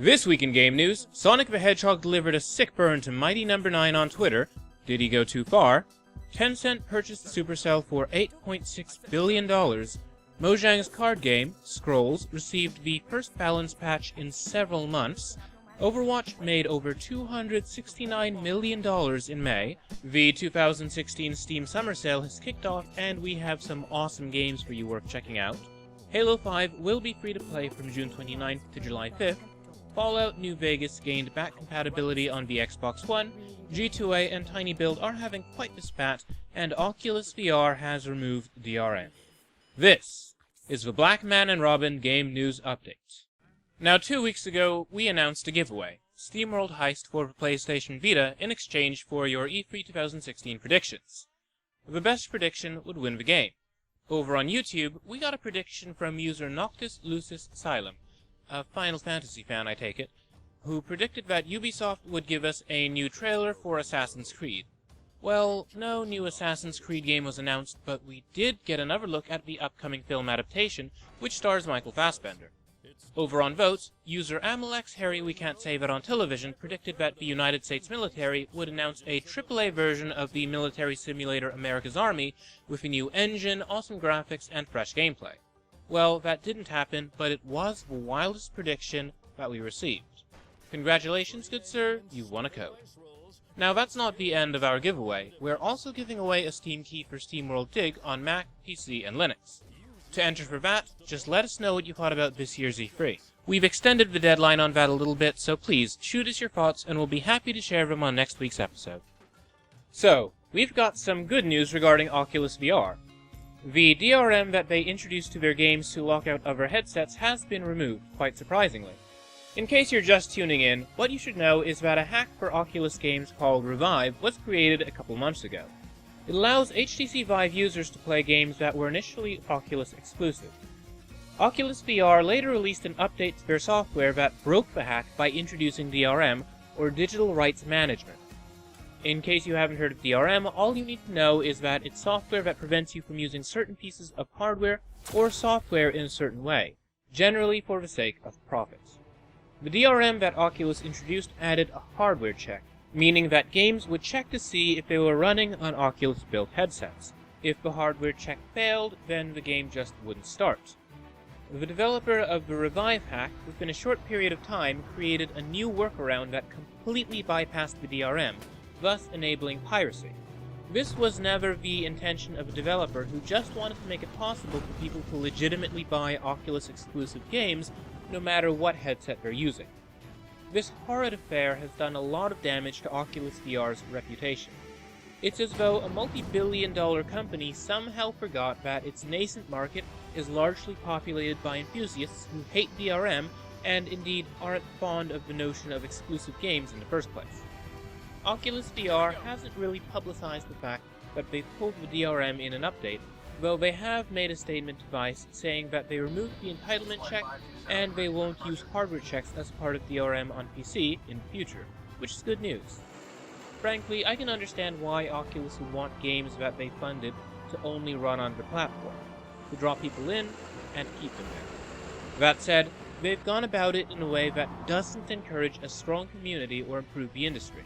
This week in game news, Sonic the Hedgehog delivered a sick burn to Mighty Number 9 on Twitter. Did he go too far? Tencent purchased Supercell for $8.6 billion. Mojang's card game, Scrolls, received the first balance patch in several months. Overwatch made over $269 million in May. The 2016 Steam Summer Sale has kicked off, and we have some awesome games for you worth checking out. Halo 5 will be free to play from June 29th to July 5th. Fallout New Vegas gained back compatibility on the Xbox One, G2A and Tiny Build are having quite the spat, and Oculus VR has removed DRM. This is the Blackman and Robin Game News Update. Now 2 weeks ago, we announced a giveaway, SteamWorld Heist for the PlayStation Vita in exchange for your E3 2016 predictions. The best prediction would win the game. Over on YouTube, we got a prediction from user Noctis Lucis Xylem, a Final Fantasy fan I take it, who predicted that Ubisoft would give us a new trailer for Assassin's Creed. Well, no new Assassin's Creed game was announced, but we did get another look at the upcoming film adaptation, which stars Michael Fassbender. Over on Votes, user Amalek's Harry We Can't Say That on Television predicted that the United States military would announce a AAA version of the military simulator America's Army with a new engine, awesome graphics, and fresh gameplay. Well, that didn't happen, but it was the wildest prediction that we received. Congratulations, good sir, you've won a code. Now that's not the end of our giveaway. We're also giving away a Steam key for SteamWorld Dig on Mac, PC, and Linux. To enter for that, just let us know what you thought about this year's E3. We've extended the deadline on that a little bit, so please shoot us your thoughts and we'll be happy to share them on next week's episode. So, we've got some good news regarding Oculus VR. The DRM that they introduced to their games to lock out other headsets has been removed, quite surprisingly. In case you're just tuning in, what you should know is that a hack for Oculus games called Revive was created a couple months ago. It allows HTC Vive users to play games that were initially Oculus exclusive. Oculus VR later released an update to their software that broke the hack by introducing DRM, or Digital Rights Management. In case you haven't heard of DRM, all you need to know is that it's software that prevents you from using certain pieces of hardware or software in a certain way, generally for the sake of profit. The DRM that Oculus introduced added a hardware check, meaning that games would check to see if they were running on Oculus-built headsets. If the hardware check failed, then the game just wouldn't start. The developer of the Revive hack, within a short period of time, created a new workaround that completely bypassed the DRM, thus enabling piracy. This was never the intention of a developer who just wanted to make it possible for people to legitimately buy Oculus-exclusive games no matter what headset they're using. This horrid affair has done a lot of damage to Oculus VR's reputation. It's as though a multi-billion-dollar company somehow forgot that its nascent market is largely populated by enthusiasts who hate DRM and indeed aren't fond of the notion of exclusive games in the first place. Oculus VR hasn't really publicized the fact that they've pulled the DRM in an update, though they have made a statement to Vice saying that they removed the entitlement check and they won't use hardware checks as part of DRM on PC in the future, which is good news. Frankly, I can understand why Oculus would want games that they funded to only run on their platform, to draw people in and keep them there. That said, they've gone about it in a way that doesn't encourage a strong community or improve the industry.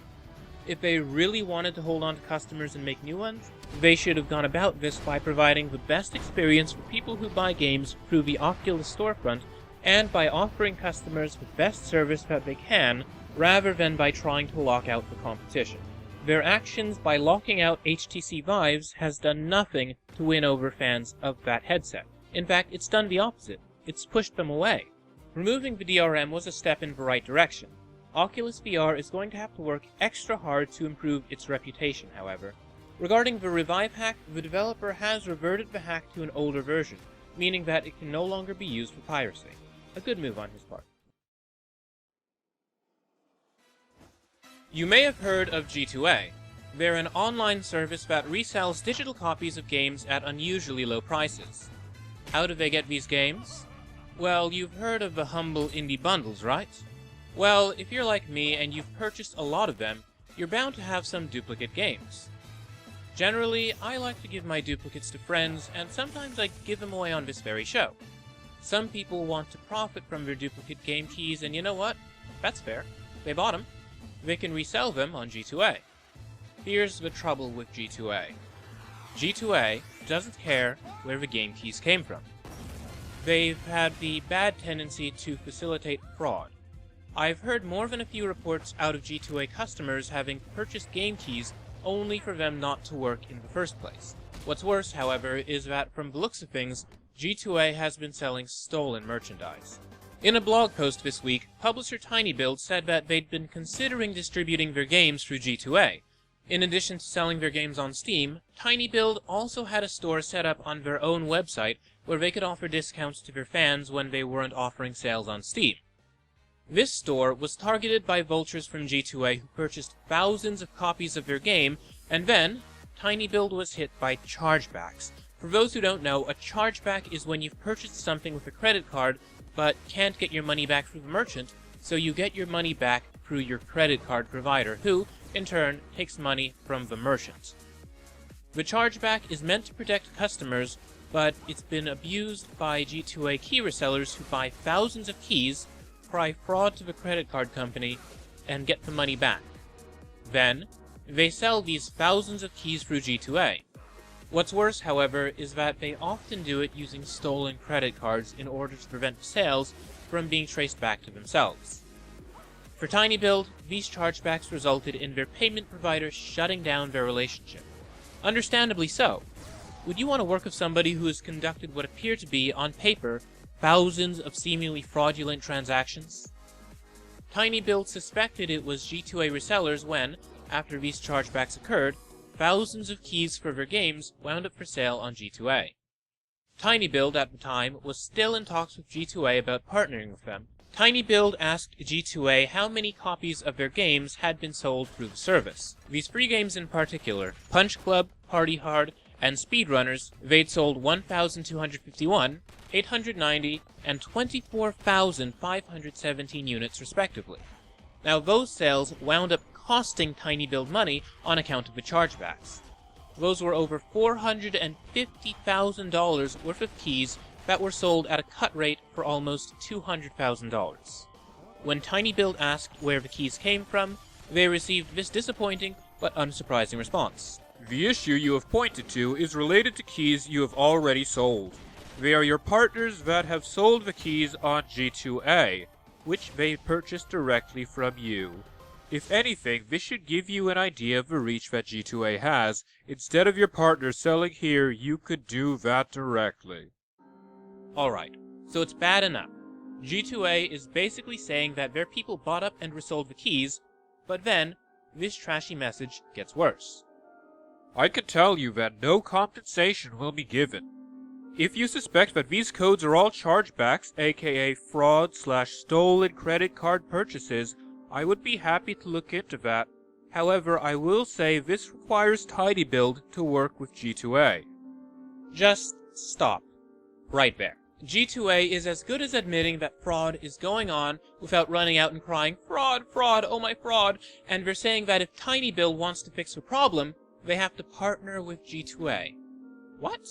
If they really wanted to hold on to customers and make new ones, they should have gone about this by providing the best experience for people who buy games through the Oculus storefront and by offering customers the best service that they can, rather than by trying to lock out the competition. Their actions by locking out HTC Vives has done nothing to win over fans of that headset. In fact, it's done the opposite. It's pushed them away. Removing the DRM was a step in the right direction. Oculus VR is going to have to work extra hard to improve its reputation, however. Regarding the Revive hack, the developer has reverted the hack to an older version, meaning that it can no longer be used for piracy. A good move on his part. You may have heard of G2A. They're an online service that resells digital copies of games at unusually low prices. How do they get these games? Well, you've heard of the humble indie bundles, right? Well, if you're like me and you've purchased a lot of them, you're bound to have some duplicate games. Generally, I like to give my duplicates to friends, and sometimes I give them away on this very show. Some people want to profit from their duplicate game keys, and you know what? That's fair. They bought them. They can resell them on G2A. Here's the trouble with G2A. G2A doesn't care where the game keys came from. They've had the bad tendency to facilitate fraud. I've heard more than a few reports out of G2A customers having purchased game keys only for them not to work in the first place. What's worse, however, is that from the looks of things, G2A has been selling stolen merchandise. In a blog post this week, publisher TinyBuild said that they'd been considering distributing their games through G2A. In addition to selling their games on Steam, TinyBuild also had a store set up on their own website where they could offer discounts to their fans when they weren't offering sales on Steam. This store was targeted by vultures from G2A who purchased thousands of copies of their game, and then TinyBuild was hit by chargebacks. For those who don't know, a chargeback is when you've purchased something with a credit card but can't get your money back through the merchant, so you get your money back through your credit card provider, who, in turn, takes money from the merchant. The chargeback is meant to protect customers, but it's been abused by G2A key resellers who buy thousands of keys, cry fraud to the credit card company, and get the money back. Then, they sell these thousands of keys through G2A. What's worse, however, is that they often do it using stolen credit cards in order to prevent sales from being traced back to themselves. For TinyBuild, these chargebacks resulted in their payment provider shutting down their relationship. Understandably so. Would you want to work with somebody who has conducted what appear to be, on paper, thousands of seemingly fraudulent transactions? TinyBuild suspected it was G2A resellers when, after these chargebacks occurred, thousands of keys for their games wound up for sale on G2A. TinyBuild at the time was still in talks with G2A about partnering with them. TinyBuild asked G2A how many copies of their games had been sold through the service. These free games in particular, Punch Club, Party Hard, and Speedrunners, they'd sold 1,251, 890, and 24,517 units respectively. Now those sales wound up costing TinyBuild money on account of the chargebacks. Those were over $450,000 worth of keys that were sold at a cut rate for almost $200,000. When TinyBuild asked where the keys came from, they received this disappointing but unsurprising response. The issue you have pointed to is related to keys you have already sold. They are your partners that have sold the keys on G2A, which they purchased directly from you. If anything, this should give you an idea of the reach that G2A has. Instead of your partners selling here, you could do that directly. Alright, so it's bad enough. G2A is basically saying that their people bought up and resold the keys, but then, this trashy message gets worse. I can tell you that no compensation will be given. If you suspect that these codes are all chargebacks, aka fraud/stolen credit card purchases, I would be happy to look into that. However, I will say this requires TinyBuild to work with G2A. Just stop. Right there. G2A is as good as admitting that fraud is going on without running out and crying, "Fraud, fraud, oh my fraud," and they're saying that if TinyBuild wants to fix the problem, they have to partner with G2A. What?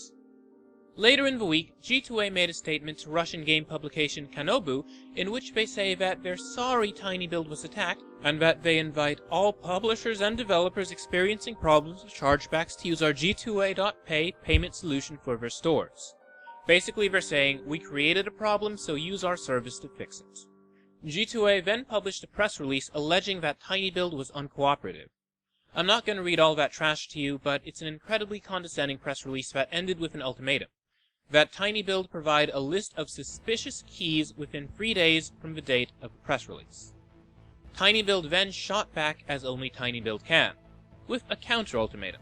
Later in the week, G2A made a statement to Russian game publication Kanobu, in which they say that they're sorry TinyBuild was attacked, and that they invite all publishers and developers experiencing problems with chargebacks to use our G2A.pay payment solution for their stores. Basically, they're saying, we created a problem, so use our service to fix it. G2A then published a press release alleging that TinyBuild was uncooperative. I'm not going to read all that trash to you, but it's an incredibly condescending press release that ended with an ultimatum. That TinyBuild provide a list of suspicious keys within 3 days from the date of the press release. TinyBuild then shot back as only TinyBuild can, with a counter-ultimatum.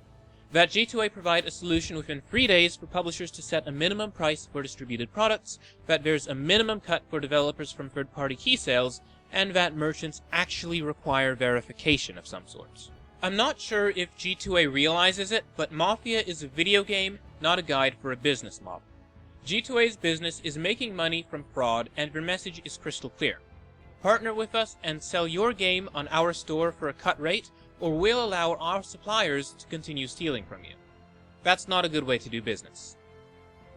That G2A provide a solution within 3 days for publishers to set a minimum price for distributed products, that there's a minimum cut for developers from third-party key sales, and that merchants actually require verification of some sort. I'm not sure if G2A realizes it, but Mafia is a video game, not a guide for a business model. G2A's business is making money from fraud, and their message is crystal clear. Partner with us and sell your game on our store for a cut rate, or we'll allow our suppliers to continue stealing from you. That's not a good way to do business.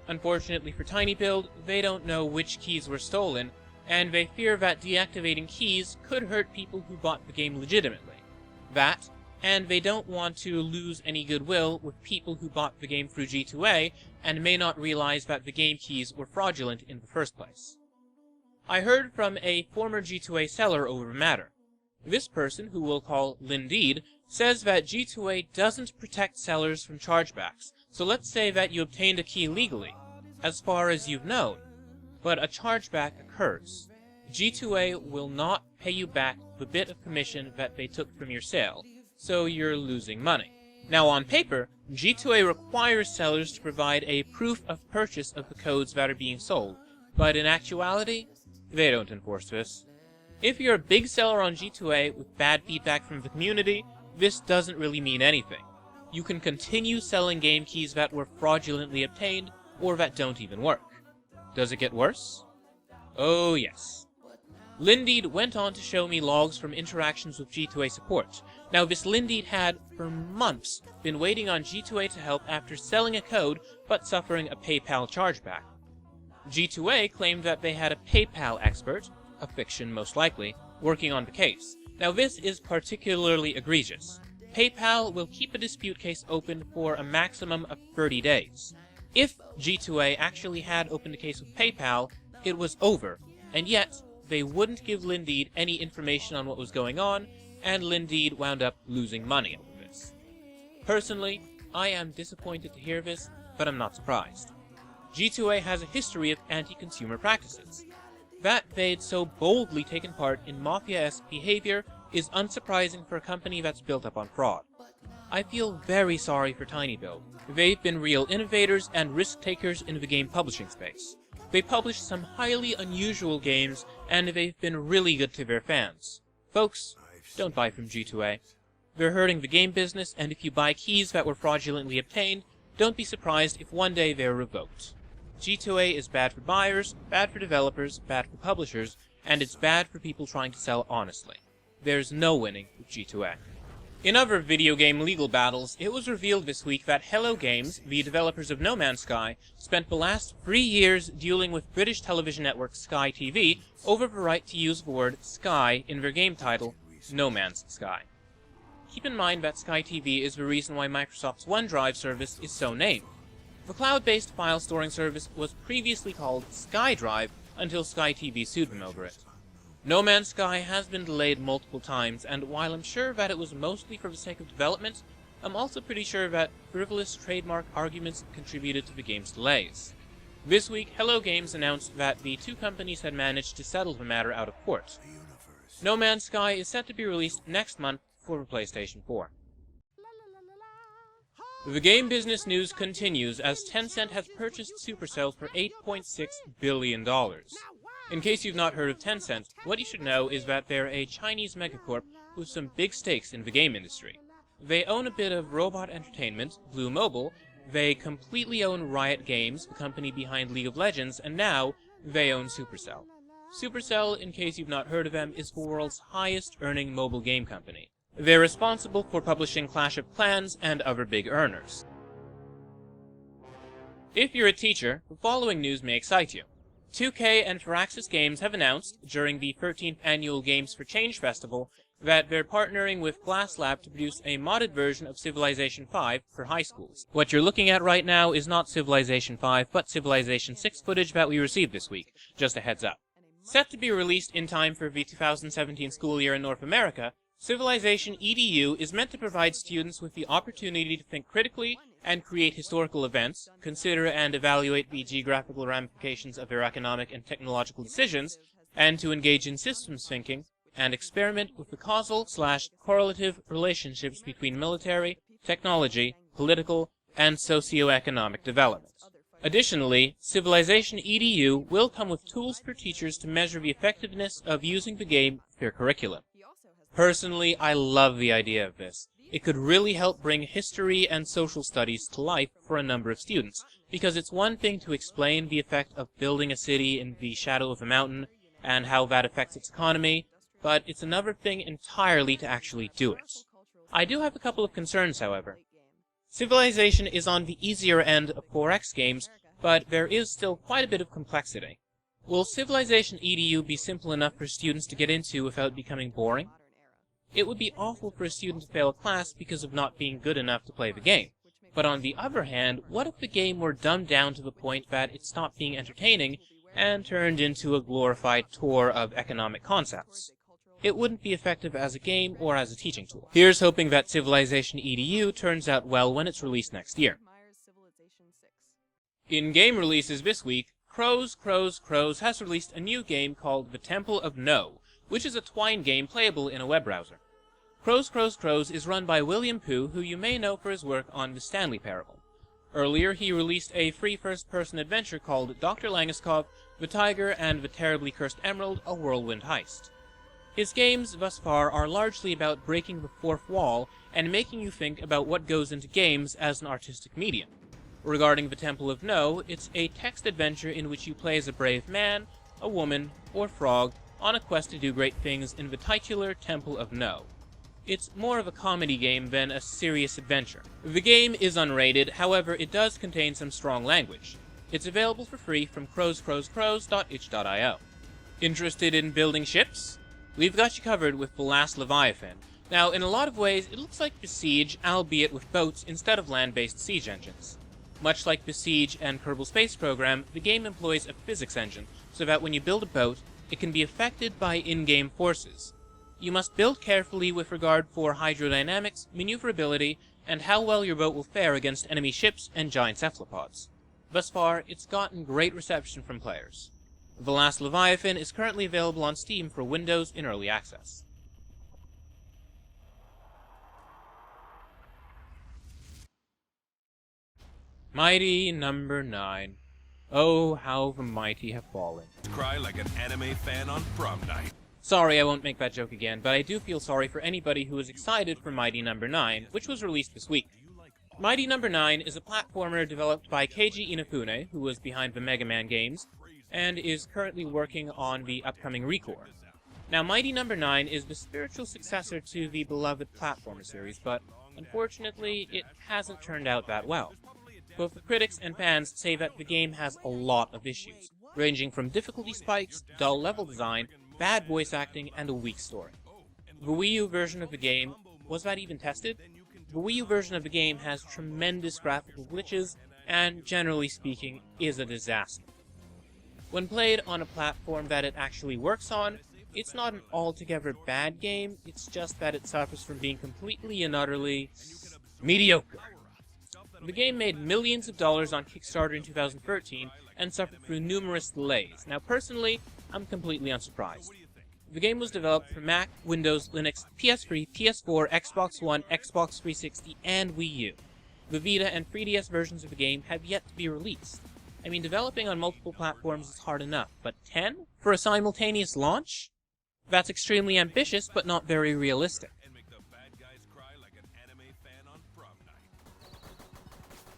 Unfortunately for TinyBuild, they don't know which keys were stolen, and they fear that deactivating keys could hurt people who bought the game legitimately. That, and they don't want to lose any goodwill with people who bought the game through G2A and may not realize that the game keys were fraudulent in the first place. I heard from a former G2A seller over the matter. This person, who we'll call Lindeed, says that G2A doesn't protect sellers from chargebacks, so let's say that you obtained a key legally, as far as you've known, but a chargeback occurs. G2A will not pay you back the bit of commission that they took from your sale, so you're losing money. Now on paper, G2A requires sellers to provide a proof of purchase of the codes that are being sold, but in actuality, they don't enforce this. If you're a big seller on G2A with bad feedback from the community, this doesn't really mean anything. You can continue selling game keys that were fraudulently obtained, or that don't even work. Does it get worse? Oh yes. Lindeed went on to show me logs from interactions with G2A support. Now this Lindeed had, for months, been waiting on G2A to help after selling a code, but suffering a PayPal chargeback. G2A claimed that they had a PayPal expert, a fiction most likely, working on the case. Now this is particularly egregious. PayPal will keep a dispute case open for a maximum of 30 days. If G2A actually had opened a case with PayPal, it was over, and yet they wouldn't give Lindeed any information on what was going on, and Lindeed wound up losing money over this. Personally, I am disappointed to hear this, but I'm not surprised. G2A has a history of anti-consumer practices. That they'd so boldly taken part in mafia-esque behavior is unsurprising for a company that's built up on fraud. I feel very sorry for TinyBuild. They've been real innovators and risk-takers in the game publishing space. They published some highly unusual games, and they've been really good to their fans. Folks, don't buy from G2A. They're hurting the game business, and if you buy keys that were fraudulently obtained, don't be surprised if one day they're revoked. G2A is bad for buyers, bad for developers, bad for publishers, and it's bad for people trying to sell honestly. There's no winning with G2A. In other video game legal battles, it was revealed this week that Hello Games, the developers of No Man's Sky, spent the last 3 years dueling with British television network Sky TV over the right to use the word Sky in their game title, No Man's Sky. Keep in mind that Sky TV is the reason why Microsoft's OneDrive service is so named. The cloud-based file storing service was previously called SkyDrive until Sky TV sued them over it. No Man's Sky has been delayed multiple times, and while I'm sure that it was mostly for the sake of development, I'm also pretty sure that frivolous trademark arguments contributed to the game's delays. This week, Hello Games announced that the two companies had managed to settle the matter out of court. No Man's Sky is set to be released next month for the PlayStation 4. The game business news continues as Tencent has purchased Supercell for $8.6 billion. In case you've not heard of Tencent, what you should know is that they're a Chinese megacorp with some big stakes in the game industry. They own a bit of Robot Entertainment, Blue Mobile, they completely own Riot Games, the company behind League of Legends, and now they own Supercell. Supercell, in case you've not heard of them, is the world's highest earning mobile game company. They're responsible for publishing Clash of Clans and other big earners. If you're a teacher, the following news may excite you. 2K and Firaxis Games have announced, during the 13th annual Games for Change Festival, that they're partnering with GlassLab to produce a modded version of Civilization V for high schools. What you're looking at right now is not Civilization V, but Civilization 6 footage that we received this week, just a heads up. Set to be released in time for the 2017 school year in North America, Civilization EDU is meant to provide students with the opportunity to think critically and create historical events, consider and evaluate the geographical ramifications of their economic and technological decisions, and to engage in systems thinking, and experiment with the causal/correlative relationships between military, technology, political, and socio-economic development. Additionally, Civilization EDU will come with tools for teachers to measure the effectiveness of using the game for their curriculum. Personally, I love the idea of this. It could really help bring history and social studies to life for a number of students, because it's one thing to explain the effect of building a city in the shadow of a mountain and how that affects its economy, but it's another thing entirely to actually do it. I do have a couple of concerns, however. Civilization is on the easier end of 4X games, but there is still quite a bit of complexity. Will Civilization EDU be simple enough for students to get into without becoming boring? It would be awful for a student to fail a class because of not being good enough to play the game. But on the other hand, what if the game were dumbed down to the point that it stopped being entertaining and turned into a glorified tour of economic concepts? It wouldn't be effective as a game or as a teaching tool. Here's hoping that Civilization EDU turns out well when it's released next year. In game releases this week, Crows has released a new game called The Temple of No, which is a Twine game playable in a web browser. Crows is run by William Pooh, who you may know for his work on The Stanley Parable. Earlier, he released a free first-person adventure called Dr. Langeskov, The Tiger, and The Terribly Cursed Emerald, A Whirlwind Heist. His games, thus far, are largely about breaking the fourth wall and making you think about what goes into games as an artistic medium. Regarding The Temple of No, it's a text adventure in which you play as a brave man, a woman, or frog on a quest to do great things in the titular Temple of No. It's more of a comedy game than a serious adventure. The game is unrated, however it does contain some strong language. It's available for free from crowscrows.itch.io. Interested in building ships? We've got you covered with The Last Leviathan. Now, in a lot of ways, it looks like Besiege, albeit with boats instead of land-based siege engines. Much like Besiege and Kerbal Space Program, the game employs a physics engine, so that when you build a boat, it can be affected by in-game forces. You must build carefully with regard for hydrodynamics, maneuverability, and how well your boat will fare against enemy ships and giant cephalopods. Thus far, it's gotten great reception from players. The Last Leviathan is currently available on Steam for Windows in early access. Mighty Number 9. Oh, how the mighty have fallen. Cry like an anime fan on prom night. Sorry, I won't make that joke again, but I do feel sorry for anybody who is excited for Mighty Number 9, which was released this week. Mighty Number 9 is a platformer developed by Keiji Inafune, who was behind the Mega Man games, and is currently working on the upcoming Recore. Now, Mighty Number 9 is the spiritual successor to the beloved platformer series, but unfortunately, it hasn't turned out that well. Both the critics and fans say that the game has a lot of issues, ranging from difficulty spikes, dull level design, bad voice acting, and a weak story. The Wii U version of the game, was that even tested? The Wii U version of the game has tremendous graphical glitches, and generally speaking, is a disaster. When played on a platform that it actually works on, it's not an altogether bad game, it's just that it suffers from being completely and utterly mediocre. The game made millions of dollars on Kickstarter in 2013, and suffered through numerous delays. Now personally, I'm completely unsurprised. The game was developed for Mac, Windows, Linux, PS3, PS4, Xbox One, Xbox 360, and Wii U. The Vita and 3DS versions of the game have yet to be released. I mean, developing on multiple platforms is hard enough, but 10? For a simultaneous launch? That's extremely ambitious, but not very realistic.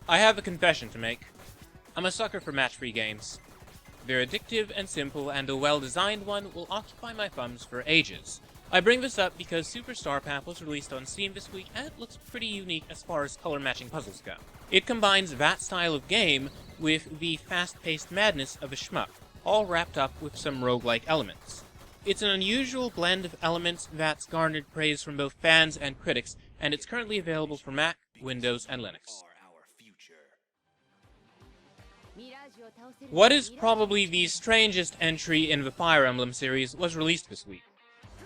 I have a confession to make. I'm a sucker for match-free games. They're addictive and simple, and a well-designed one will occupy my thumbs for ages. I bring this up because Super Star Path was released on Steam this week, and it looks pretty unique as far as color-matching puzzles go. It combines that style of game with the fast-paced madness of a shmup, all wrapped up with some roguelike elements. It's an unusual blend of elements that's garnered praise from both fans and critics, and it's currently available for Mac, Windows, and Linux. What is probably the strangest entry in the Fire Emblem series was released this week.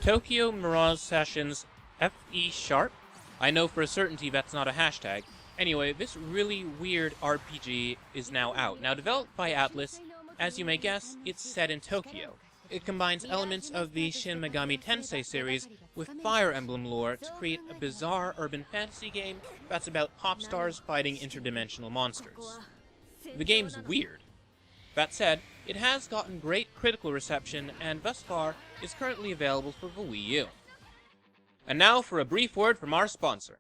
Tokyo Mirage Sessions FE Sharp? I know for a certainty that's not a hashtag. Anyway, this really weird RPG is now out. Now developed by Atlus, as you may guess, it's set in Tokyo. It combines elements of the Shin Megami Tensei series with Fire Emblem lore to create a bizarre urban fantasy game that's about pop stars fighting interdimensional monsters. The game's weird. That said, it has gotten great critical reception and thus far is currently available for the Wii U. And now for a brief word from our sponsor.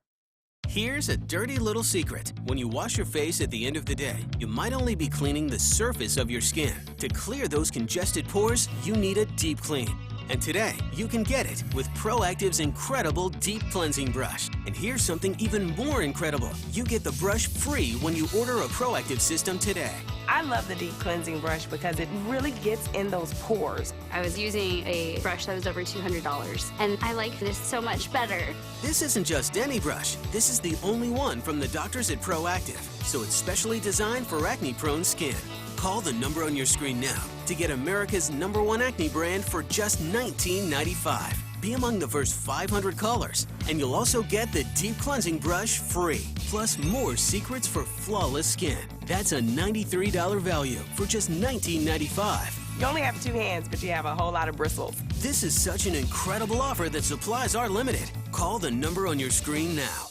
Here's a dirty little secret. When you wash your face at the end of the day, you might only be cleaning the surface of your skin. To clear those congested pores, you need a deep clean. And today, you can get it with Proactive's incredible deep cleansing brush. And here's something even more incredible. You get the brush free when you order a Proactive system today. I love the deep cleansing brush because it really gets in those pores. I was using a brush that was over $200, and I like this so much better. This isn't just any brush. This is the only one from the doctors at Proactive, so it's specially designed for acne-prone skin. Call the number on your screen now to get America's #1 acne brand for just $19.95. Be among the first 500 callers, and you'll also get the deep cleansing brush free, plus more secrets for flawless skin. That's a $93 value for just $19.95. You only have 2 hands, but you have a whole lot of bristles. This is such an incredible offer that supplies are limited. Call the number on your screen now.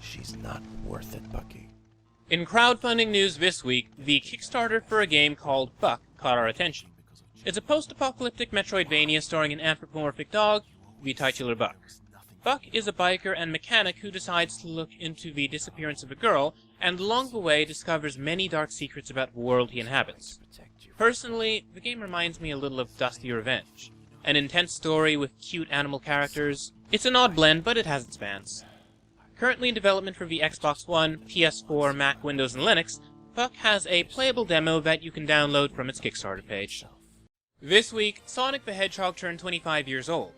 She's not worth it, Bucky. In crowdfunding news this week, the Kickstarter for a game called Buck caught our attention. It's a post-apocalyptic Metroidvania starring an anthropomorphic dog, the titular Buck. Buck is a biker and mechanic who decides to look into the disappearance of a girl, and along the way discovers many dark secrets about the world he inhabits. Personally, the game reminds me a little of Dusty Revenge. An intense story with cute animal characters. It's an odd blend, but it has its fans. Currently in development for the Xbox One, PS4, Mac, Windows, and Linux, Buck has a playable demo that you can download from its Kickstarter page. This week, Sonic the Hedgehog turned 25 years old.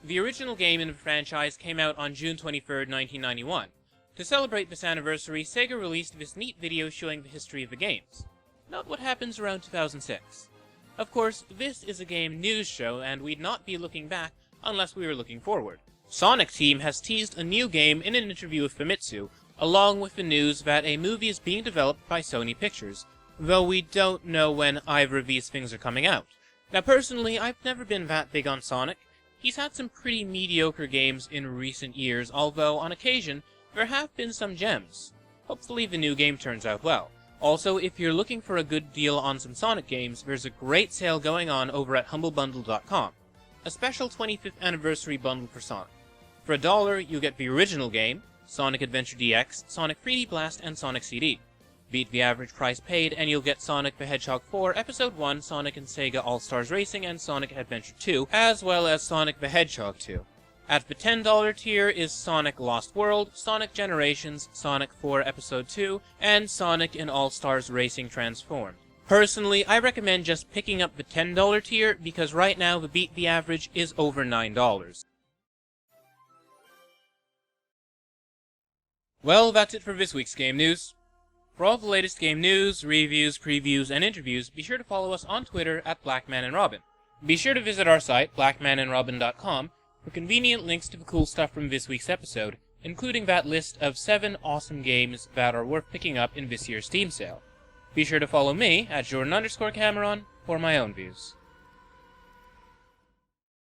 The original game in the franchise came out on June 23, 1991. To celebrate this anniversary, Sega released this neat video showing the history of the games. Not what happens around 2006. Of course, this is a game news show, and we'd not be looking back unless we were looking forward. Sonic Team has teased a new game in an interview with Famitsu, along with the news that a movie is being developed by Sony Pictures, though we don't know when either of these things are coming out. Now personally, I've never been that big on Sonic. He's had some pretty mediocre games in recent years, although on occasion, there have been some gems. Hopefully the new game turns out well. Also, if you're looking for a good deal on some Sonic games, there's a great sale going on over at humblebundle.com. A special 25th anniversary bundle for Sonic. For $1, you get the original game, Sonic Adventure DX, Sonic 3D Blast, and Sonic CD. Beat the average price paid, and you'll get Sonic the Hedgehog 4, Episode 1, Sonic and Sega All-Stars Racing, and Sonic Adventure 2, as well as Sonic the Hedgehog 2. At the $10 tier is Sonic Lost World, Sonic Generations, Sonic 4 Episode 2, and Sonic and All-Stars Racing Transformed. Personally, I recommend just picking up the $10 tier, because right now the Beat the Average is over $9. Well, that's it for this week's game news. For all the latest game news, reviews, previews, and interviews, be sure to follow us on Twitter at Blackman and Robin. Be sure to visit our site, blackmanandrobin.com, for convenient links to the cool stuff from this week's episode, including that list of 7 awesome games that are worth picking up in this year's Steam sale. Be sure to follow me at Jordan_Cameron for my own views.